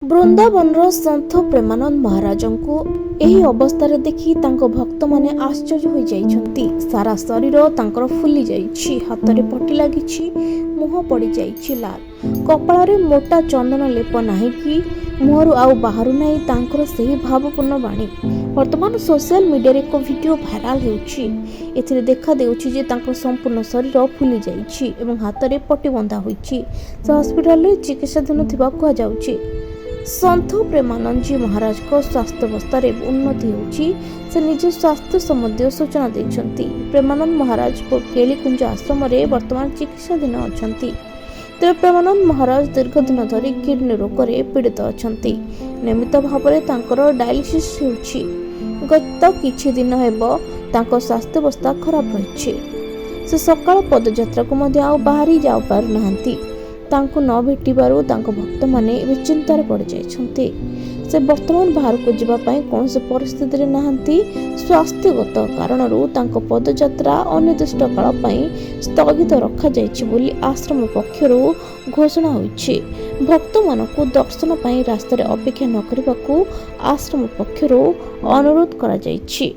ବୃନ୍ଦାବନର ସନ୍ଥ ପ୍ରେମାନନ୍ଦ ମହାରାଜଙ୍କୁ ଏହି ଅବସ୍ଥାରେ ଦେଖି ତାଙ୍କ ଭକ୍ତମାନେ ଆଶ୍ଚର୍ଯ୍ୟ ହୋଇଯାଇଛନ୍ତି। ସାରା ଶରୀର ତାଙ୍କର ଫୁଲି ଯାଇଛି, ହାତରେ ପଟି ଲାଗିଛି, ମୁହଁ ପଡ଼ିଯାଇଛି ଲାଲ, କପାଳରେ ମୋଟା ଚନ୍ଦନ ଲେପ ନାହିଁ କି ମୁହଁରୁ ଆଉ ବାହାରୁ ନାହିଁ ତାଙ୍କର ସେହି ଭାବପୂର୍ଣ୍ଣ ବାଣୀ। ବର୍ତ୍ତମାନ ସୋସିଆଲ ମିଡ଼ିଆରେ ଏକ ଭିଡିଓ ଭାଇରାଲ ହେଉଛି। ଏଥିରେ ଦେଖାଦେଉଛି ଯେ ତାଙ୍କର ସମ୍ପୂର୍ଣ୍ଣ ଶରୀର ଫୁଲି ଯାଇଛି ଏବଂ ହାତରେ ପଟି ବନ୍ଧା ହୋଇଛି। ସେ ହସ୍ପିଟାଲରେ ଚିକିତ୍ସାଧୀନ ଥିବା କୁହାଯାଉଛି। ସନ୍ଥ ପ୍ରେମାନନ୍ଦଜୀ ମହାରାଜଙ୍କ ସ୍ୱାସ୍ଥ୍ୟାବସ୍ଥାରେ ଉନ୍ନତି ହେଉଛି। ସେ ନିଜ ସ୍ୱାସ୍ଥ୍ୟ ସମ୍ବନ୍ଧୀୟ ସୂଚନା ଦେଇଛନ୍ତି। ପ୍ରେମାନନ୍ଦ ମହାରାଜ କେଳିକୁଞ୍ଜ ଆଶ୍ରମରେ ବର୍ତ୍ତମାନ ଚିକିତ୍ସାଧୀନ ଅଛନ୍ତି। ତେବେ ପ୍ରେମାନନ୍ଦ ମହାରାଜ ଦୀର୍ଘ ଦିନ ଧରି କିଡନୀ ରୋଗରେ ପୀଡ଼ିତ ଅଛନ୍ତି। ନିୟମିତ ଭାବରେ ତାଙ୍କର ଡାୟାଲିସିସ୍ ହେଉଛି। ଗତ କିଛି ଦିନ ହେବ ତାଙ୍କ ସ୍ୱାସ୍ଥ୍ୟାବସ୍ଥା ଖରାପ ରହିଛି। ସେ ସକାଳ ପଦଯାତ୍ରାକୁ ମଧ୍ୟ ଆଉ ବାହାରି ଯାଇପାରୁନାହାନ୍ତି। ତାଙ୍କୁ ନ ଭେଟିବାରୁ ତାଙ୍କ ଭକ୍ତମାନେ ଏବେ ଚିନ୍ତାରେ ପଡ଼ିଯାଇଛନ୍ତି। ସେ ବର୍ତ୍ତମାନ ବାହାରକୁ ଯିବା ପାଇଁ କୌଣସି ପରିସ୍ଥିତିରେ ନାହାନ୍ତି। ସ୍ୱାସ୍ଥ୍ୟଗତ କାରଣରୁ ତାଙ୍କ ପଦଯାତ୍ରା ଅନିର୍ଦ୍ଦିଷ୍ଟ କାଳ ପାଇଁ ସ୍ଥଗିତ ରଖାଯାଇଛି ବୋଲି ଆଶ୍ରମ ପକ୍ଷରୁ ଘୋଷଣା ହୋଇଛି। ଭକ୍ତମାନଙ୍କୁ ଦର୍ଶନ ପାଇଁ ରାସ୍ତାରେ ଅପେକ୍ଷା ନ କରିବାକୁ ଆଶ୍ରମ ପକ୍ଷରୁ ଅନୁରୋଧ କରାଯାଇଛି।